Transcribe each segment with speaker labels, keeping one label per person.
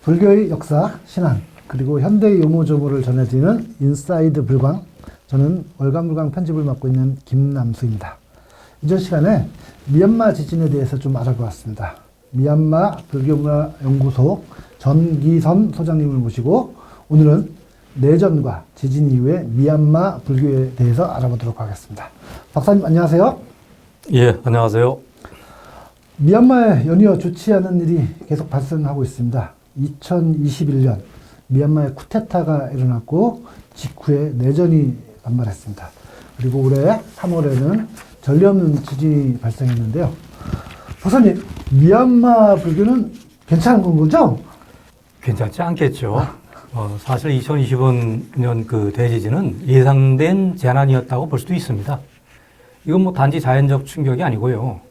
Speaker 1: 불교의 역사, 신앙, 그리고 현대의 요모조모를 전해드리는 인사이드 불광. 저는 월간불광 편집을 맡고 있는 김남수입니다. 이전 시간에 미얀마 지진에 대해서 좀 알아보았습니다. 미얀마 불교문화연구소 전기선 소장님을 모시고 오늘은 내전과 지진 이후의 미얀마 불교에 대해서 알아보도록 하겠습니다. 박사님 안녕하세요.
Speaker 2: 예, 안녕하세요.
Speaker 1: 미얀마에 연이어 좋지 않은 일이 계속 발생하고 있습니다. 2021년 미얀마에 쿠데타가 일어났고 직후에 내전이 반발했습니다. 그리고 올해 3월에는 전례 없는 지진이 발생했는데요. 박사님, 미얀마 불교는 괜찮은 건 거죠?
Speaker 2: 괜찮지 않겠죠. 사실 2025년 그 대지진은 예상된 재난이었다고 볼 수도 있습니다. 이건 뭐 단지 자연적 충격이 아니고요.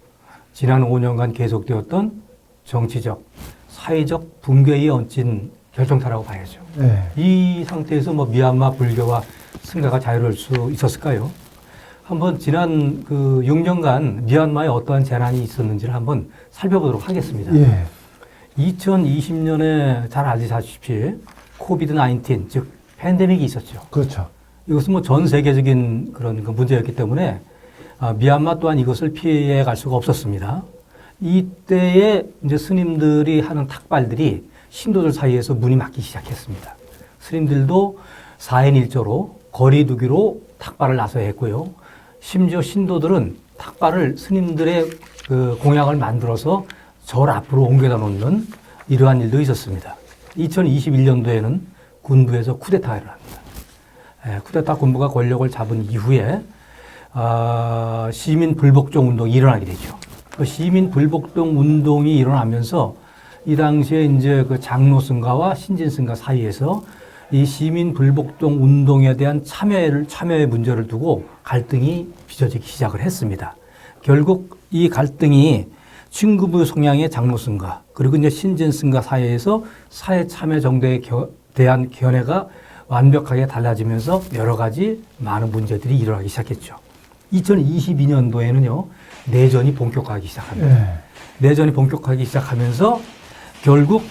Speaker 2: 지난 5년간 계속되었던 정치적, 사회적 붕괴에 얹힌 결정타라고 봐야죠.
Speaker 1: 네.
Speaker 2: 이 상태에서 뭐 미얀마 불교와 승가가 자유로울 수 있었을까요? 한번 지난 그 6년간 미얀마에 어떠한 재난이 있었는지를 한번 살펴보도록 하겠습니다.
Speaker 1: 예.
Speaker 2: 2020년에 잘 아시다시피 코비드-19, 즉 팬데믹이 있었죠.
Speaker 1: 그렇죠.
Speaker 2: 이것은 뭐 전 세계적인 그런 그 문제였기 때문에 미얀마 또한 이것을 피해 갈 수가 없었습니다. 이때에 이제 스님들이 하는 탁발들이 신도들 사이에서 문이 막기 시작했습니다. 스님들도 4인 1조로 거리 두기로 탁발을 나서야 했고요. 심지어 신도들은 탁발을 스님들의 그 공약을 만들어서 절 앞으로 옮겨다 놓는 이러한 일도 있었습니다. 2021년도에는 군부에서 쿠데타가 일어납니다. 쿠데타 군부가 권력을 잡은 이후에 시민 불복종 운동이 일어나게 되죠. 그 시민 불복종 운동이 일어나면서 이 당시에 이제 그 장로승가와 신진승가 사이에서 이 시민 불복종 운동에 대한 참여의 문제를 두고 갈등이 빚어지기 시작을 했습니다. 결국 이 갈등이 친구부 성향의 장로승가 그리고 이제 신진승가 사이에서 사회 참여 정도에 대한 견해가 완벽하게 달라지면서 여러 가지 많은 문제들이 일어나기 시작했죠. 2022년도에는요 내전이 본격화하기 시작합니다.
Speaker 1: 예.
Speaker 2: 내전이 본격화하기 시작하면서 결국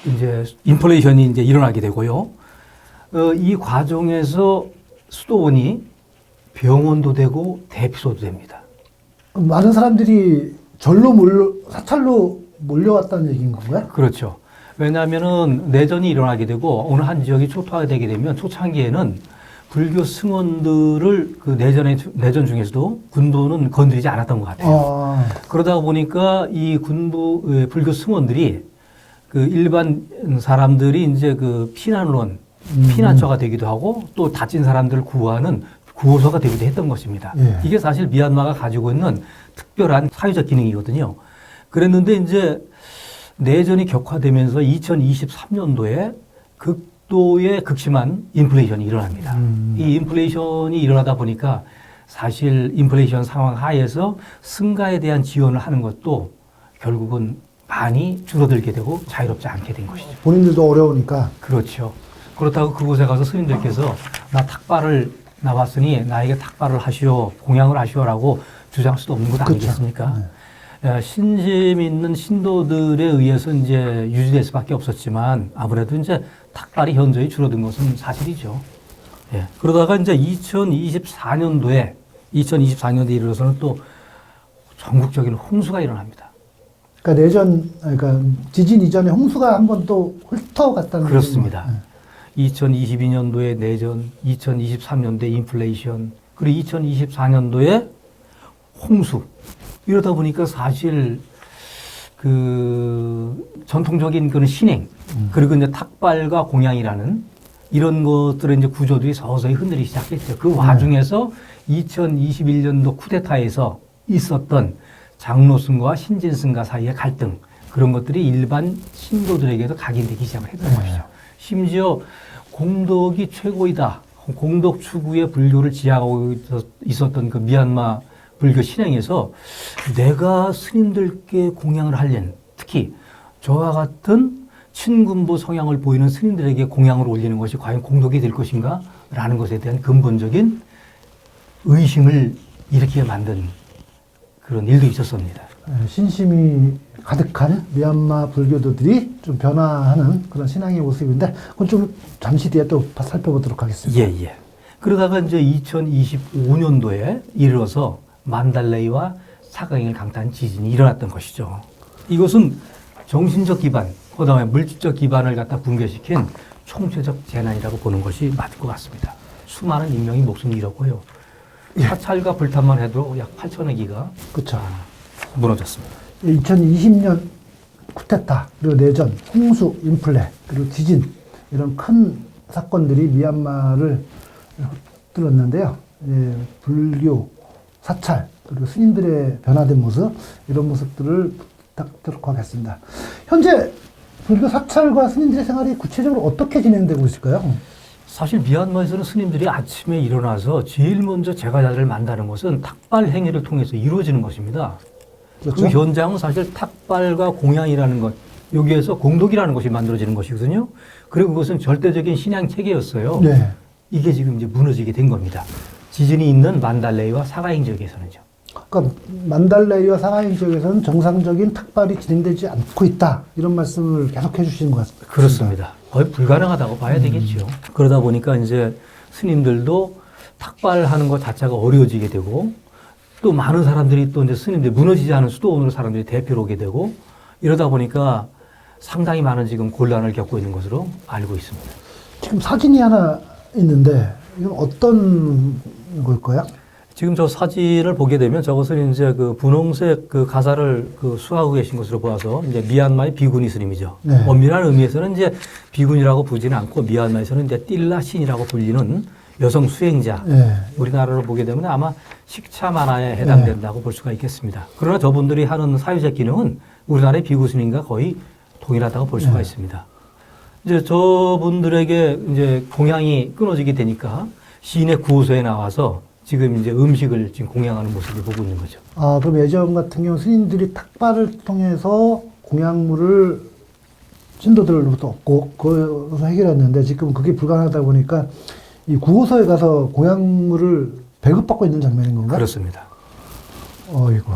Speaker 2: 이제 인플레이션이 이제 일어나게 되고요. 이 과정에서 수도원이 병원도 되고 대피소도 됩니다.
Speaker 1: 많은 사람들이 사찰로 몰려왔다는 얘기인 건가요?
Speaker 2: 그렇죠. 왜냐하면은 내전이 일어나게 되고 어느 한 지역이 초토화되게 되면 초창기에는 불교 승원들을 그 내전 중에서도 군부는 건드리지 않았던 것 같아요. 그러다 보니까 이 불교 승원들이 그 일반 사람들이 이제 그 피난처가 되기도 하고 또 다친 사람들을 구호하는 구호소가 되기도 했던 것입니다.
Speaker 1: 예.
Speaker 2: 이게 사실 미얀마가 가지고 있는 특별한 사회적 기능이거든요. 그랬는데 이제 내전이 격화되면서 2023년도에 극도의 극심한 인플레이션이 일어납니다. 이 인플레이션이 일어나다 보니까 사실 인플레이션 상황 하에서 승가에 대한 지원을 하는 것도 결국은 많이 줄어들게 되고 자유롭지 않게 된 것이죠.
Speaker 1: 본인들도 어려우니까.
Speaker 2: 그렇죠. 그렇다고 그곳에 가서 스님들께서 나 탁발을 나왔으니 나에게 탁발을 하시오, 공양을 하시오라고 주장할 수도 없는 것 아니겠습니까?
Speaker 1: 그렇죠.
Speaker 2: 신심 있는 신도들에 의해서 이제 유지될 수밖에 없었지만 아무래도 이제 탁발이 현저히 줄어든 것은 사실이죠. 예. 그러다가 이제 2024년도에 이르러서는 또 전국적인 홍수가 일어납니다.
Speaker 1: 그러니까 지진 이전에 홍수가 한 번 또 훑어갔다는
Speaker 2: 그렇습니다. 2022년도에 내전, 2023년도에 인플레이션, 그리고 2024년도에 홍수. 이러다 보니까 사실 그 전통적인 그런 신행, 그리고 이제 탁발과 공양이라는 이런 것들의 이제 구조들이 서서히 흔들리기 시작했죠. 그 와중에서 2021년도 쿠데타에서 있었던 장로승과 신진승가 사이의 갈등, 그런 것들이 일반 신도들에게도 각인되기 시작을 했던 것이죠. 심지어 공덕이 최고이다. 공덕 추구의 불교를 지향하고 있었던 그 미얀마 불교 신행에서 내가 스님들께 공양을 하려는, 특히 저와 같은 친군부 성향을 보이는 스님들에게 공양을 올리는 것이 과연 공덕이 될 것인가? 라는 것에 대한 근본적인 의심을 일으키게 만든 그런 일도 있었습니다.
Speaker 1: 신심이 가득한 미얀마 불교도들이 좀 변화하는 그런 신앙의 모습인데 그건 좀 잠시 뒤에 또 살펴보도록 하겠습니다.
Speaker 2: 예, 예. 그러다가 이제 2025년도에 이르러서 만달레이와 사강을 강타한 지진이 일어났던 것이죠. 이것은 정신적 기반, 그다음에 물질적 기반을 갖다 붕괴시킨 총체적 재난이라고 보는 것이 맞을 것 같습니다. 수많은 인명이 목숨을 잃었고요. 사찰과 불탄만 해도 약 8천여 기가
Speaker 1: 그렇죠.
Speaker 2: 무너졌습니다.
Speaker 1: 2020년 쿠데타, 그리고 내전, 홍수, 인플레, 그리고 지진 이런 큰 사건들이 미얀마를 뚫었는데요. 예, 불교, 사찰, 그리고 스님들의 변화된 모습 이런 모습들을 부탁드리도록 하겠습니다. 현재 불교 사찰과 스님들의 생활이 구체적으로 어떻게 진행되고 있을까요?
Speaker 2: 사실 미얀마에서는 스님들이 아침에 일어나서 제일 먼저 제가자들을 만나는 것은 탁발 행위를 통해서 이루어지는 것입니다.
Speaker 1: 그렇죠?
Speaker 2: 그 현장은 사실 탁발과 공양이라는 것, 여기에서 공덕이라는 것이 만들어지는 것이거든요. 그리고 그것은 절대적인 신앙 체계였어요.
Speaker 1: 네.
Speaker 2: 이게 지금 이제 무너지게 된 겁니다. 지진이 있는 만달레이와 사가잉 지역에서는요.
Speaker 1: 그러니까 만달레이와 상하이 지역에서는 정상적인 탁발이 진행되지 않고 있다 이런 말씀을 계속 해주시는 것 같습니다.
Speaker 2: 그렇습니다. 거의 불가능하다고 봐야 되겠죠. 그러다 보니까 이제 스님들도 탁발하는 것 자체가 어려워지게 되고 또 많은 사람들이 또 이제 스님들 무너지지 않은 수도원으로 사람들이 대표로 오게 되고 이러다 보니까 상당히 많은 지금 곤란을 겪고 있는 것으로 알고 있습니다.
Speaker 1: 지금 사진이 하나 있는데 이건 어떤 걸까요?
Speaker 2: 지금 저 사진을 보게 되면 저것은 이제 그 분홍색 그 가사를 그 수하고 계신 것으로 보아서 이제 미얀마의 비구니 스님이죠.
Speaker 1: 네.
Speaker 2: 엄밀한 의미에서는 이제 비구니라고 부르지는 않고 미얀마에서는 이제 띨라 신이라고 불리는 여성 수행자.
Speaker 1: 네.
Speaker 2: 우리나라로 보게 되면 아마 식차 만화에 해당된다고 볼 수가 있겠습니다. 그러나 저분들이 하는 사회적 기능은 우리나라의 비구 스님과 거의 동일하다고 볼 수가 있습니다. 이제 저분들에게 이제 공양이 끊어지게 되니까 시인의 구호소에 나와서 지금 이제 음식을 지금 공양하는 모습을 보고 있는 거죠.
Speaker 1: 아, 그럼 예전 같은 경우 스님들이 탁발을 통해서 공양물을 신도들로부터 얻고 그것을 해결했는데 지금 그게 불가능하다 보니까 이 구호소에 가서 공양물을 배급받고 있는 장면인 건가요?
Speaker 2: 그렇습니다.
Speaker 1: 어이구.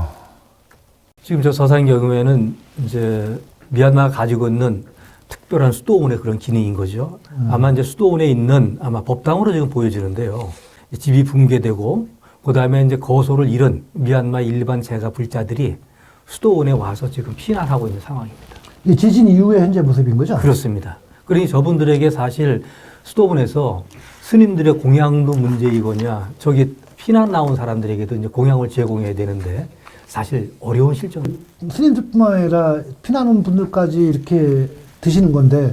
Speaker 2: 지금 저 서사인 경우에는 이제 미얀마가 가지고 있는 특별한 수도원의 그런 기능인 거죠. 아마 이제 수도원에 있는 아마 법당으로 지금 보여지는데요. 집이 붕괴되고 그다음에 이제 거소를 잃은 미얀마 일반 제가 불자들이 수도원에 와서 지금 피난하고 있는 상황입니다.
Speaker 1: 이 지진 이후의 현재 모습인 거죠?
Speaker 2: 그렇습니다. 그러니 저분들에게 사실 수도원에서 스님들의 공양도 문제이거냐 저기 피난 나온 사람들에게도 이제 공양을 제공해야 되는데 사실 어려운 실정입니다.
Speaker 1: 스님들뿐만 아니라 피난 온 분들까지 이렇게 드시는 건데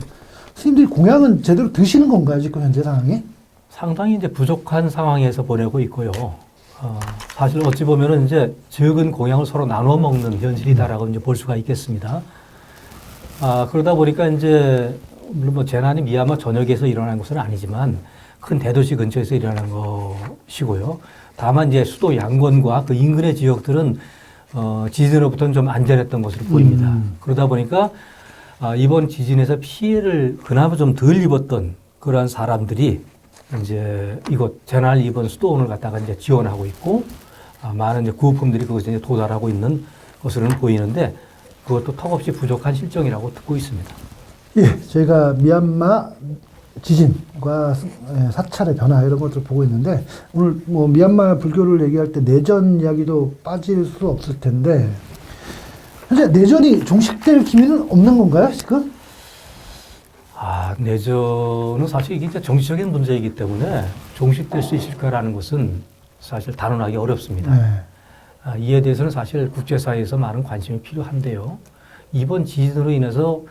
Speaker 1: 스님들이 공양은 제대로 드시는 건가요? 지금 현재 상황이?
Speaker 2: 상당히 이제 부족한 상황에서 보내고 있고요. 사실 어찌 보면은 이제 적은 공양을 서로 나눠 먹는 현실이다라고 이제 볼 수가 있겠습니다. 그러다 보니까 이제 물론 뭐 재난이 미얀마 전역에서 일어난 것은 아니지만 큰 대도시 근처에서 일어난 것이고요. 다만 이제 수도 양곤과 그 인근의 지역들은 지진으로부터는 좀 안전했던 것으로 보입니다. 그러다 보니까 이번 지진에서 피해를 그나마 좀 덜 입었던 그러한 사람들이 이제 이곳 재난을 입은 수도원을 갖다가 이제 지원하고 있고 많은 이제 구호품들이 그것에 이제 도달하고 있는 것으로는 보이는데 그것도 턱없이 부족한 실정이라고 듣고 있습니다.
Speaker 1: 예, 저희가 미얀마 지진과 사찰의 변화 이런 것들을 보고 있는데 오늘 뭐 미얀마 불교를 얘기할 때 내전 이야기도 빠질 수 없을 텐데 현재 내전이 종식될 기미는 없는 건가요, 지금?
Speaker 2: 내전은 사실 이게 이제 정치적인 문제이기 때문에 종식될 수 있을까라는 것은 사실 단언하기 어렵습니다.
Speaker 1: 네.
Speaker 2: 이에 대해서는 사실 국제사회에서 많은 관심이 필요한데요. 이번 지진으로 인해서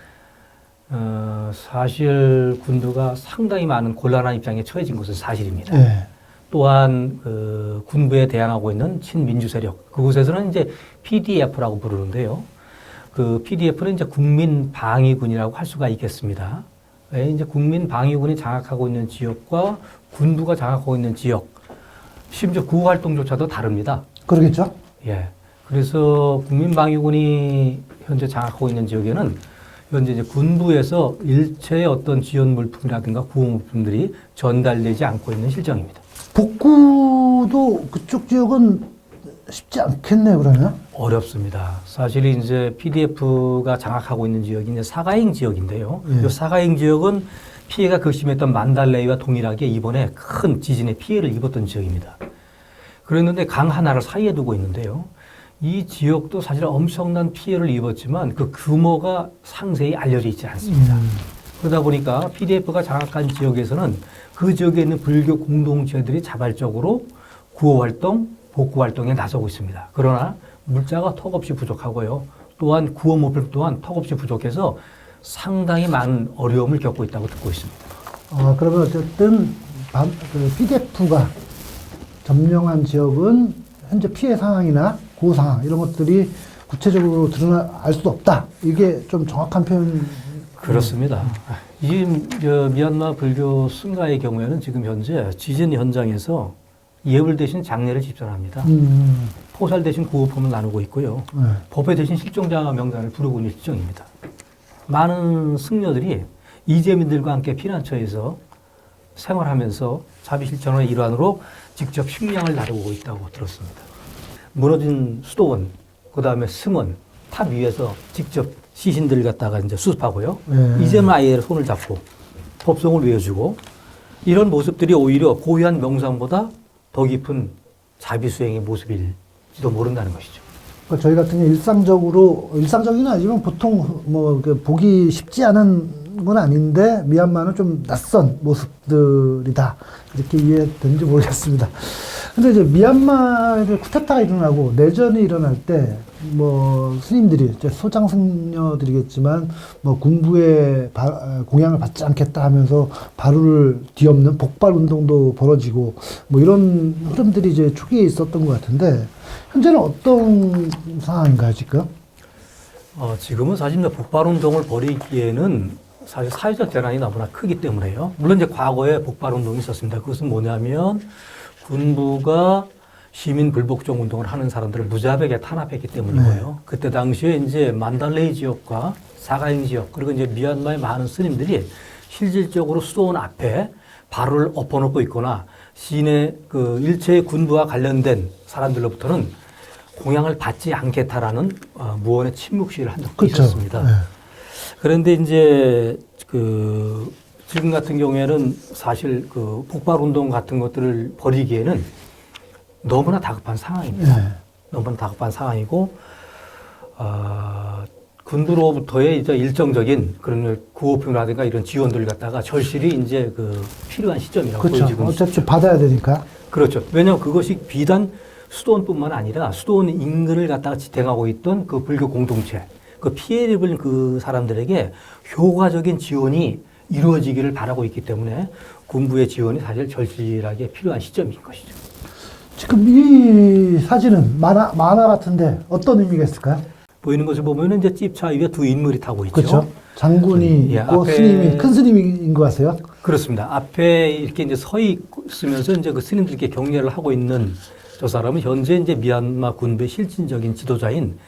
Speaker 2: 사실 군부가 상당히 많은 곤란한 입장에 처해진 것은 사실입니다.
Speaker 1: 네.
Speaker 2: 또한 그 군부에 대항하고 있는 친민주 세력 그곳에서는 이제 PDF라고 부르는데요. 그 PDF는 이제 국민방위군이라고 할 수가 있겠습니다. 이제 국민방위군이 장악하고 있는 지역과 군부가 장악하고 있는 지역, 심지어 구호 활동조차도 다릅니다.
Speaker 1: 그러겠죠?
Speaker 2: 예. 그래서 국민방위군이 현재 장악하고 있는 지역에는 현재 이제 군부에서 일체의 어떤 지원 물품이라든가 구호 물품들이 전달되지 않고 있는 실정입니다.
Speaker 1: 복구도 그쪽 지역은 쉽지 않겠네요, 그러면.
Speaker 2: 어렵습니다. 사실 이제 PDF가 장악하고 있는 지역이 이제 사가잉 지역인데요.
Speaker 1: 예.
Speaker 2: 이 사가잉 지역은 피해가 극심했던 만달레이와 동일하게 이번에 큰 지진의 피해를 입었던 지역입니다. 그랬는데 강 하나를 사이에 두고 있는데요. 이 지역도 사실 엄청난 피해를 입었지만 그 규모가 상세히 알려져 있지 않습니다. 그러다 보니까 PDF가 장악한 지역에서는 그 지역에 있는 불교 공동체들이 자발적으로 구호 활동, 복구 활동에 나서고 있습니다. 그러나 물자가 턱없이 부족하고요. 또한 구호 모필 또한 턱없이 부족해서 상당히 많은 어려움을 겪고 있다고 듣고 있습니다.
Speaker 1: 그러면 어쨌든 그 PDF가 점령한 지역은 현재 피해 상황이나 구호 상황 이런 것들이 구체적으로 알 수도 없다. 이게 좀 정확한 표현.
Speaker 2: 그렇습니다. 이 미얀마 불교 승가의 경우에는 지금 현재 지진 현장에서 예불 대신 장례를 집전합니다. 포살 대신 구호품을 나누고 있고요.
Speaker 1: 네.
Speaker 2: 법회 대신 실종자 명단을 부르고 있는 실정입니다. 많은 승려들이 이재민들과 함께 피난처에서 생활하면서 자비실천의 일환으로 직접 식량을 나르고 있다고 들었습니다. 무너진 수도원, 그 다음에 승원, 탑 위에서 직접 시신들 갖다가 이제 수습하고요.
Speaker 1: 네.
Speaker 2: 이제는 아예 손을 잡고 법성을 외워주고 이런 모습들이 오히려 고유한 명상보다 더 깊은 자비수행의 모습일지도 모른다는 것이죠.
Speaker 1: 그러니까 저희 같은 경우 일상적인 아니지만 보통 보기 쉽지 않은 건 아닌데 미얀마는 좀 낯선 모습들이다. 이렇게 이해되는지 모르겠습니다. 근데 이제 미얀마에 쿠데타가 일어나고 내전이 일어날 때 스님들이 이제 소장승려들이겠지만 군부의 공양을 받지 않겠다 하면서 바루를 뒤엎는 복발 운동도 벌어지고 이런 흐름들이 이제 초기에 있었던 것 같은데 현재는 어떤 상황인가요, 지금?
Speaker 2: 지금은 사실 복발 운동을 벌이기에는 사실 사회적 재난이 너무나 크기 때문에요. 물론 이제 과거에 복발 운동이 있었습니다. 그것은 뭐냐면 군부가 시민 불복종 운동을 하는 사람들을 무자백에 탄압했기 때문이고요. 그때 당시에 이제 만달레이 지역과 사가잉 지역 그리고 이제 미얀마의 많은 스님들이 실질적으로 수도원 앞에 발을 엎어놓고 있거나 시내 그 일체의 군부와 관련된 사람들로부터는 공양을 받지 않겠다라는 무언의 침묵 시위를 한 적도 있었습니다.
Speaker 1: 네.
Speaker 2: 그런데 이제 지금 같은 경우에는 사실 복발 운동 같은 것들을 벌이기에는 너무나 다급한 상황입니다.
Speaker 1: 네.
Speaker 2: 너무나 다급한 상황이고, 군부로부터의 이제 일정적인 그런 구호품이라든가 이런 지원들을 갖다가 절실히 이제 필요한 시점이라고
Speaker 1: 그렇죠.
Speaker 2: 보여지고 있습니다.
Speaker 1: 어차피 받아야 되니까.
Speaker 2: 그렇죠. 왜냐하면 그것이 비단 수도원뿐만 아니라 수도원 인근을 갖다가 지탱하고 있던 그 불교 공동체, 그 피해를 입은 그 사람들에게 효과적인 지원이 이루어지기를 바라고 있기 때문에 군부의 지원이 사실 절실하게 필요한 시점인 것이죠.
Speaker 1: 지금 이 사진은 만화 같은데 어떤 의미가 있을까요?
Speaker 2: 보이는 것을 보면은 이제 찝차 위에 두 인물이 타고 있죠.
Speaker 1: 그렇죠. 장군이
Speaker 2: 예,
Speaker 1: 있고
Speaker 2: 앞에
Speaker 1: 큰 스님인 것 같아요.
Speaker 2: 그렇습니다. 앞에 이렇게 이제 서 있으면서 이제 그 스님들께 격려를 하고 있는 저 사람은 현재 이제 미얀마 군부의 실질적인 지도자인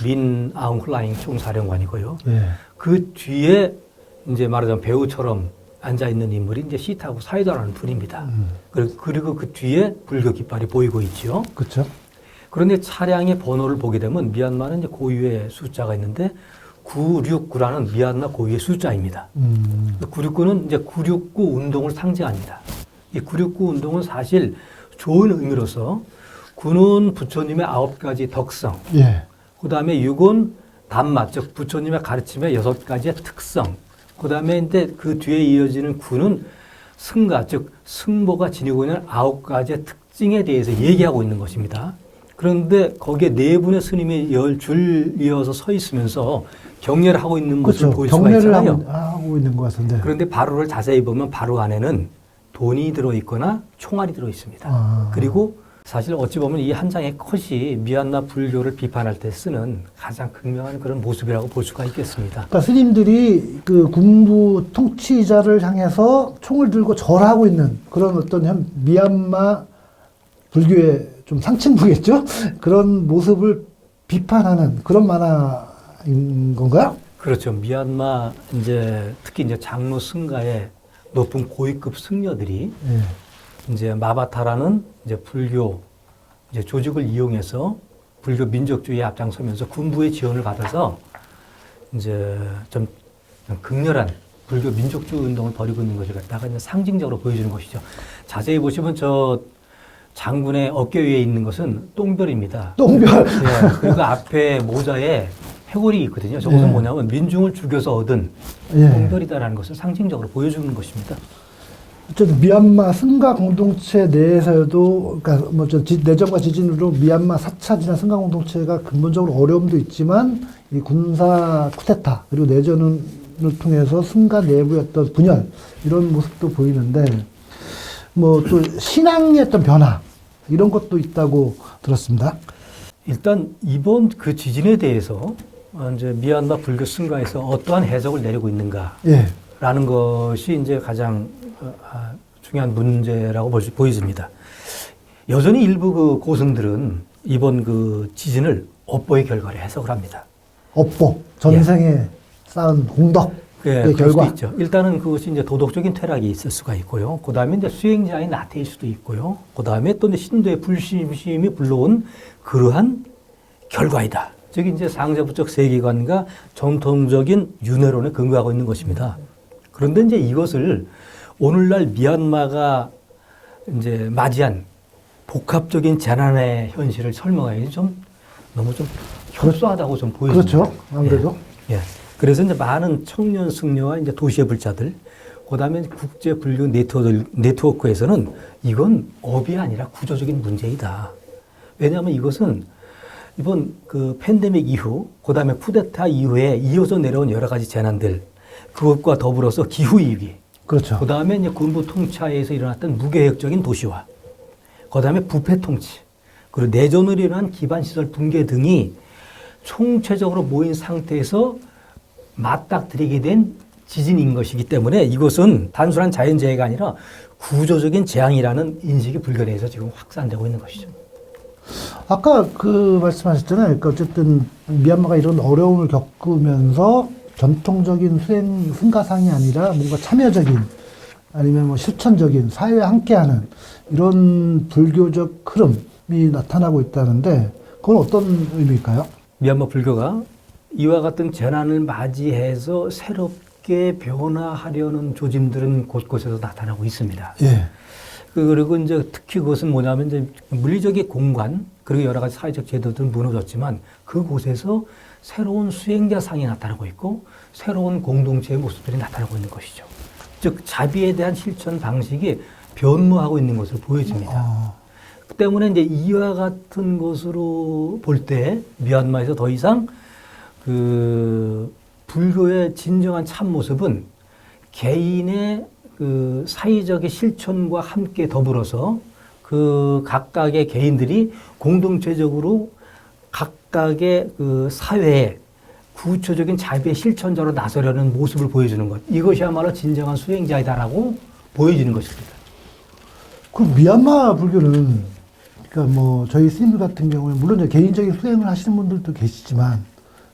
Speaker 2: 민 아웅 훌라잉 총사령관이고요.
Speaker 1: 예.
Speaker 2: 그 뒤에 이제 말하자면 배우처럼 앉아 있는 인물이 이제 시타고 사이다라는 분입니다. 그리고 그 뒤에 불교 깃발이 보이고 있죠.
Speaker 1: 그렇죠.
Speaker 2: 그런데 차량의 번호를 보게 되면 미얀마는 이제 고유의 숫자가 있는데 969라는 미얀마 고유의 숫자입니다. 969는 이제 969 운동을 상징합니다. 이 969 운동은 사실 좋은 의미로서 9는 부처님의 9가지 덕성,
Speaker 1: 예.
Speaker 2: 그 다음에 6은 단맛, 즉 부처님의 가르침의 6가지의 특성, 그 다음에 이제 그 뒤에 이어지는 9는 승가, 즉 승보가 지니고 있는 9가지의 특징에 대해서 얘기하고 있는 것입니다. 그런데 거기에 네 분의 스님이 줄 이어서 서 있으면서 격려를 하고 있는 모습을 볼 수가
Speaker 1: 경례를
Speaker 2: 있잖아요.
Speaker 1: 하고 있는 것 같은데.
Speaker 2: 그런데 바로를 자세히 보면 바로 안에는 돈이 들어있거나 총알이 들어있습니다. 그리고 사실 어찌 보면 이 한 장의 컷이 미얀마 불교를 비판할 때 쓰는 가장 극명한 그런 모습이라고 볼 수가 있겠습니다.
Speaker 1: 그러니까 스님들이 그 군부 통치자를 향해서 총을 들고 절하고 있는 그런 어떤 미얀마 불교의 좀 상층부겠죠? 그런 모습을 비판하는 그런 만화인 건가요?
Speaker 2: 그렇죠. 미얀마 특히 이제 장로 승가의 높은 고위급 승려들이
Speaker 1: 예.
Speaker 2: 이제 마바타라는 이제 불교 이제 조직을 이용해서 불교 민족주의에 앞장서면서 군부의 지원을 받아서 이제 좀 극렬한 불교 민족주의 운동을 벌이고 있는 것을 갖다가 이제 상징적으로 보여주는 것이죠. 자세히 보시면 저 장군의 어깨 위에 있는 것은 똥별입니다.
Speaker 1: 똥별.
Speaker 2: 예, 그리고 앞에 모자에 해골이 있거든요. 저것은
Speaker 1: 예.
Speaker 2: 뭐냐면 민중을 죽여서 얻은
Speaker 1: 예.
Speaker 2: 똥별이다라는 것을 상징적으로 보여주는 것입니다.
Speaker 1: 어쨌든 미얀마 승가 공동체 내에서도 그러니까 내전과 지진으로 미얀마 4차 지난 승가 공동체가 근본적으로 어려움도 있지만 이 군사 쿠데타 그리고 내전을 통해서 승가 내부의 어떤 분열 이런 모습도 보이는데 뭐 또 신앙의 어떤 변화 이런 것도 있다고 들었습니다.
Speaker 2: 일단 이번 그 지진에 대해서 이제 미얀마 불교 승가에서 어떠한 해석을 내리고 있는가라는
Speaker 1: 예.
Speaker 2: 것이 이제 가장 중요한 문제라고 보여집니다. 여전히 일부 그 고승들은 이번 그 지진을 업보의 결과로 해석을 합니다.
Speaker 1: 업보 전생에 쌓은 공덕의
Speaker 2: 예, 그럴
Speaker 1: 결과.
Speaker 2: 수도 있죠. 일단은 그것이 이제 도덕적인 퇴락이 있을 수가 있고요. 그 다음에 이제 수행자의 나태일 수도 있고요. 그 다음에 또 이제 신도의 불신심이 불러온 그러한 결과이다. 즉 이제 상자부적 세계관과 전통적인 윤회론에 근거하고 있는 것입니다. 그런데 이제 이것을 오늘날 미얀마가 이제 맞이한 복합적인 재난의 현실을 설명하기 좀 너무 좀 협소하다고 좀 보여집니다.
Speaker 1: 그렇죠. 아무래도.
Speaker 2: 예. 예. 그래서 이제 많은 청년 승려와 이제 도시의 불자들, 그 다음에 국제 불교 네트워크에서는 이건 업이 아니라 구조적인 문제이다. 왜냐하면 이것은 이번 그 팬데믹 이후, 그 다음에 쿠데타 이후에 이어져 내려온 여러 가지 재난들, 그것과 더불어서 기후위기,
Speaker 1: 그렇죠.
Speaker 2: 그 다음에 이제 군부 통치하에서 일어났던 무계획적인 도시화, 그 다음에 부패 통치, 그리고 내전으로 인한 기반시설 붕괴 등이 총체적으로 모인 상태에서 맞닥뜨리게 된 지진인 것이기 때문에 이것은 단순한 자연재해가 아니라 구조적인 재앙이라는 인식이 불교 내에서 지금 확산되고 있는 것이죠.
Speaker 1: 아까 그 말씀하셨잖아요. 그러니까 어쨌든 미얀마가 이런 어려움을 겪으면서 전통적인 승가상이 아니라 뭔가 참여적인 아니면 뭐 실천적인 사회에 함께하는 이런 불교적 흐름이 나타나고 있다는데 그건 어떤 의미일까요?
Speaker 2: 미얀마 불교가 이와 같은 재난을 맞이해서 새롭게 변화하려는 조짐들은 곳곳에서 나타나고 있습니다.
Speaker 1: 예.
Speaker 2: 그리고 이제 특히 그것은 뭐냐면 이제 물리적인 공간 그리고 여러 가지 사회적 제도들은 무너졌지만 그곳에서 새로운 수행자상이 나타나고 있고 새로운 공동체의 모습들이 나타나고 있는 것이죠. 즉 자비에 대한 실천 방식이 변모하고 있는 것으로 보여집니다. 그 때문에 이제 이와 같은 것으로 볼 때 미얀마에서 더 이상 그 불교의 진정한 참 모습은 개인의 그 사회적인 실천과 함께 더불어서 그 각각의 개인들이 공동체적으로 각각의 그 사회에 구체적인 자비의 실천자로 나서려는 모습을 보여주는 것. 이것이야말로 진정한 수행자이다라고 보여지는 것입니다.
Speaker 1: 그 미얀마 불교는 그러니까 뭐 저희 스님들 같은 경우에 물론 이제 개인적인 수행을 하시는 분들도 계시지만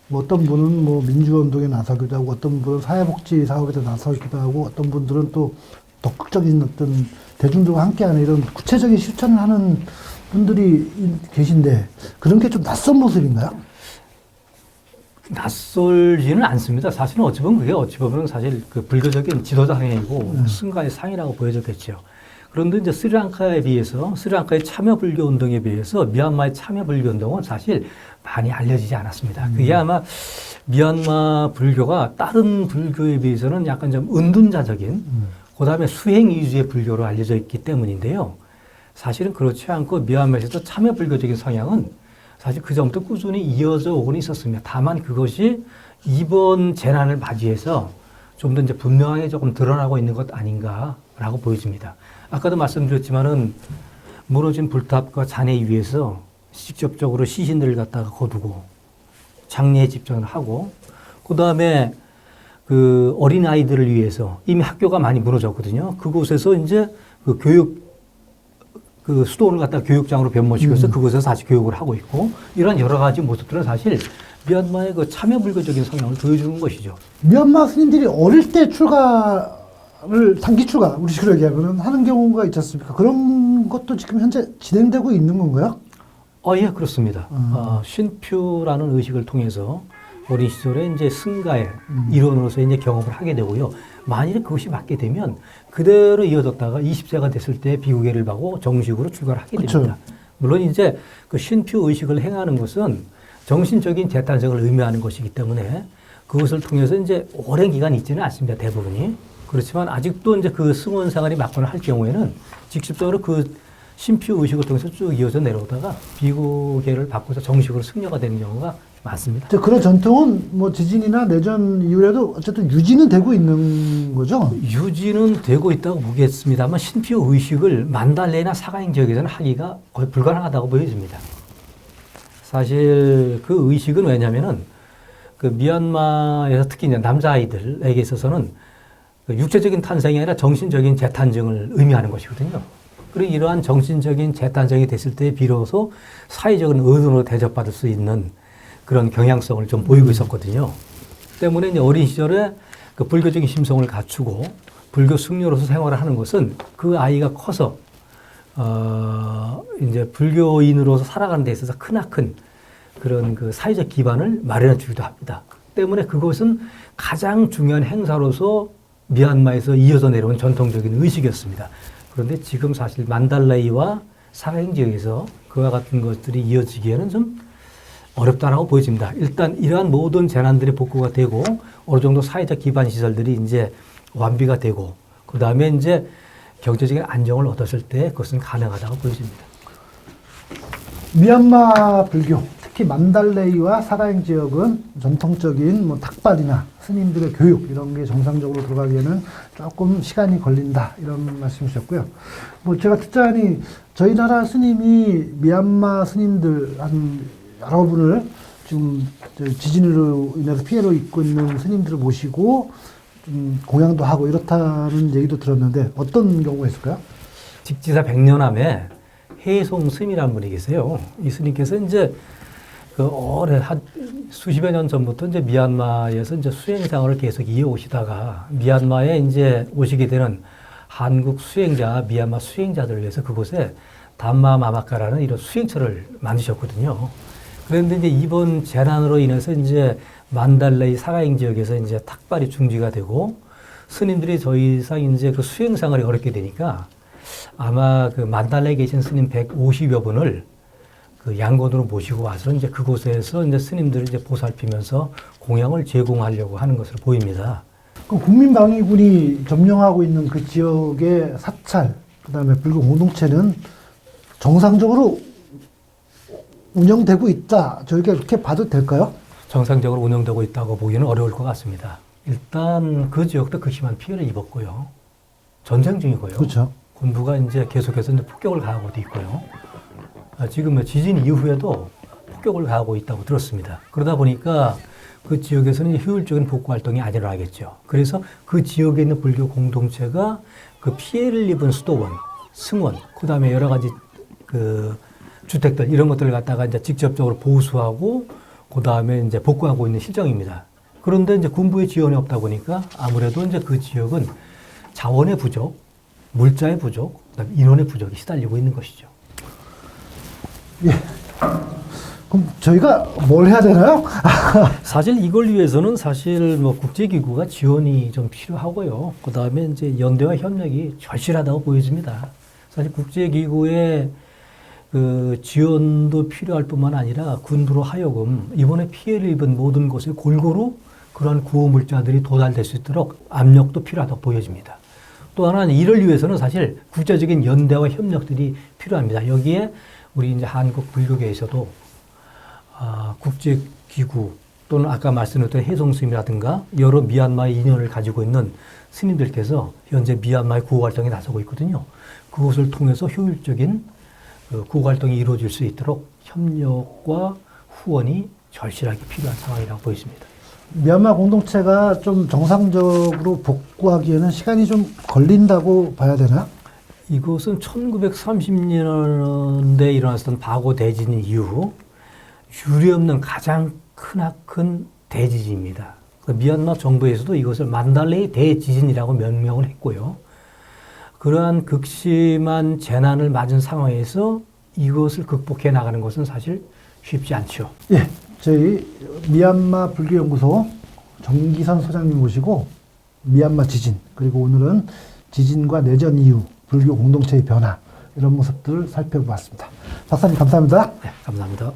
Speaker 1: 뭐 어떤 분은 뭐 민주운동에 나서기도 하고 어떤 분은 사회복지 사업에 나서기도 하고 어떤 분들은 또 적극적인 어떤 대중들과 함께하는 이런 구체적인 실천을 하는 분들이 계신데 그런 게 좀 낯선 모습인가요?
Speaker 2: 낯설지는 않습니다. 사실은 어찌 보면 사실 그 불교적인 지도자 상이고 승가의 상이라고 보여졌겠죠. 그런데 이제 스리랑카에 비해서 스리랑카의 참여 불교 운동에 비해서 미얀마의 참여 불교 운동은 사실 많이 알려지지 않았습니다. 그게 아마 미얀마 불교가 다른 불교에 비해서는 약간 좀 은둔자적인 그다음에 수행 위주의 불교로 알려져 있기 때문인데요. 사실은 그렇지 않고 미얀마에서도 참여 불교적인 성향은 사실 그 전부터 꾸준히 이어져 오곤 있었습니다. 다만 그것이 이번 재난을 맞이해서 좀 더 이제 분명하게 조금 드러나고 있는 것 아닌가라고 보여집니다. 아까도 말씀드렸지만은 무너진 불탑과 잔해 위에서 직접적으로 시신들을 갖다가 거두고 장례 집전을 하고 그 다음에 그 어린 아이들을 위해서 이미 학교가 많이 무너졌거든요. 그곳에서 이제 그 그 수도원을 갖다 교육장으로 변모시켜서 그곳에서 다시 교육을 하고 있고 이런 여러 가지 모습들은 사실 미얀마의 그 참여 불교적인 성향을 보여주는 것이죠.
Speaker 1: 미얀마 스님들이 어릴 때 단기 출가, 우리 식으로 얘기하면 하는 경우가 있지 않습니까? 그런 것도 지금 현재 진행되고 있는 건가요?
Speaker 2: 예, 그렇습니다. 신표라는 의식을 통해서 어린 시절에 이제 승가의 일원으로서 이제 경험을 하게 되고요. 만일에 그것이 맞게 되면 그대로 이어졌다가 20세가 됐을 때 비구계를 하고 정식으로 출가를 하게
Speaker 1: 그쵸.
Speaker 2: 됩니다. 물론 이제 그 신표 의식을 행하는 것은 정신적인 재탄생을 의미하는 것이기 때문에 그것을 통해서 이제 오랜 기간 있지는 않습니다. 대부분이. 그렇지만 아직도 이제 그 승원 생활이 맞거나 할 경우에는 직접적으로 그 신표 의식을 통해서 쭉 이어져 내려오다가 비구계를 바꿔서 정식으로 승려가 되는 경우가 많습니다.
Speaker 1: 그런 전통은 뭐 지진이나 내전 이후에도 어쨌든 유지는 되고 있는 거죠?
Speaker 2: 유지는 되고 있다고 보겠습니다만 신표 의식을 만달레나 사가행 지역에서는 하기가 거의 불가능하다고 보여집니다. 사실 그 의식은 왜냐면은 그 미얀마에서 특히 이제 남자아이들에게 있어서는 그 육체적인 탄생이 아니라 정신적인 재탄생을 의미하는 것이거든요. 그리고 이러한 정신적인 재탄생이 됐을 때 비로소 사회적인 어른으로 대접받을 수 있는 그런 경향성을 좀 보이고 있었거든요. 때문에 이제 어린 시절에 그 불교적인 심성을 갖추고 불교 승려로서 생활을 하는 것은 그 아이가 커서 이제 불교인으로서 살아가는 데 있어서 크나큰 그런 그 사회적 기반을 마련해 주기도 합니다. 때문에 그것은 가장 중요한 행사로서 미얀마에서 이어져 내려온 전통적인 의식이었습니다. 그런데 지금 사실 만달레이와 사가행 지역에서 그와 같은 것들이 이어지기에는 좀 어렵다라고 보여집니다. 일단 이러한 모든 재난들이 복구가 되고 어느 정도 사회적 기반 시설들이 이제 완비가 되고 그 다음에 이제 경제적인 안정을 얻었을 때 그것은 가능하다고 보여집니다.
Speaker 1: 미얀마 불교, 특히 만달레이와 사가행 지역은 전통적인 뭐 탁발이나 스님들의 교육 이런 게 정상적으로 들어가기에는 조금 시간이 걸린다 이런 말씀이셨고요. 뭐 제가 듣자니 저희 나라 스님이 미얀마 스님들 한 여러 분을 지금 지진으로 인해서 피해를 입고 있는 스님들을 모시고 좀 공양도 하고 이렇다는 얘기도 들었는데 어떤 경우가 있을까요?
Speaker 2: 직지사 백년암에 해송 스님이라는 분이 계세요. 이 스님께서 이제 그 오래 한 수십여 년 전부터 이제 미얀마에서 이제 수행 생활을 계속 이어오시다가 미얀마에 이제 오시게 되는 한국 수행자, 미얀마 수행자들을 위해서 그곳에 담마 마마카라는 이런 수행처를 만드셨거든요. 그런데 이제 이번 재난으로 인해서 이제 만달레이 사가행 지역에서 이제 탁발이 중지가 되고 스님들이 더 이상 이제 그 수행 생활이 어렵게 되니까 아마 그 만달레에 계신 스님 150여 분을 그 양곤으로 모시고 와서 이제 그곳에서 이제 스님들을 이제 보살피면서 공양을 제공하려고 하는 것으로 보입니다.
Speaker 1: 그 국민방위군이 점령하고 있는 그 지역의 사찰, 그다음에 불교 공동체는 정상적으로 운영되고 있다. 저희가 그렇게 봐도 될까요?
Speaker 2: 정상적으로 운영되고 있다고 보기는 어려울 것 같습니다. 일단 그 지역도 극심한 피해를 입었고요. 전쟁 중이고요.
Speaker 1: 그렇죠.
Speaker 2: 군부가 이제 계속해서 이제 폭격을 가하고도 있고요. 지금 지진 이후에도 폭격을 가하고 있다고 들었습니다. 그러다 보니까 그 지역에서는 효율적인 복구 활동이 안 일어나겠죠. 그래서 그 지역에 있는 불교 공동체가 그 피해를 입은 수도원, 승원, 그 다음에 여러 가지 그 주택들 이런 것들을 갖다가 이제 직접적으로 보수하고 그 다음에 이제 복구하고 있는 실정입니다. 그런데 이제 군부의 지원이 없다 보니까 아무래도 이제 그 지역은 자원의 부족, 물자의 부족, 그다음에 인원의 부족이 시달리고 있는 것이죠.
Speaker 1: 예. 그럼 저희가 뭘 해야 되나요?
Speaker 2: 사실 이걸 위해서는 사실 뭐 국제기구가 지원이 좀 필요하고요. 그 다음에 이제 연대와 협력이 절실하다고 보여집니다. 사실 국제기구의 그 지원도 필요할 뿐만 아니라 군부로 하여금 이번에 피해를 입은 모든 곳에 골고루 그러한 구호물자들이 도달될 수 있도록 압력도 필요하다고 보여집니다. 또 하나는 이를 위해서는 사실 국제적인 연대와 협력들이 필요합니다. 여기에 우리 이제 한국 불교계에서도 국제기구 또는 아까 말씀드렸던 해송스님이라든가 여러 미얀마의 인연을 가지고 있는 스님들께서 현재 미얀마의 구호 활동에 나서고 있거든요. 그것을 통해서 효율적인 구호 활동이 이루어질 수 있도록 협력과 후원이 절실하게 필요한 상황이라고 보입니다.
Speaker 1: 미얀마 공동체가 좀 정상적으로 복구하기에는 시간이 좀 걸린다고 봐야 되나?
Speaker 2: 이것은 1930년대에 일어났던 바고 대진 이후 유례없는 가장 크나큰 대지진입니다. 미얀마 정부에서도 이것을 만달레이 대지진이라고 명명을 했고요. 그러한 극심한 재난을 맞은 상황에서 이것을 극복해 나가는 것은 사실 쉽지 않죠.
Speaker 1: 예, 저희 미얀마 불교연구소 정기선 소장님 모시고 미얀마 지진, 그리고 오늘은 지진과 내전 이후 불교 공동체의 변화, 이런 모습들을 살펴보았습니다. 박사님 감사합니다.
Speaker 2: 네, 감사합니다.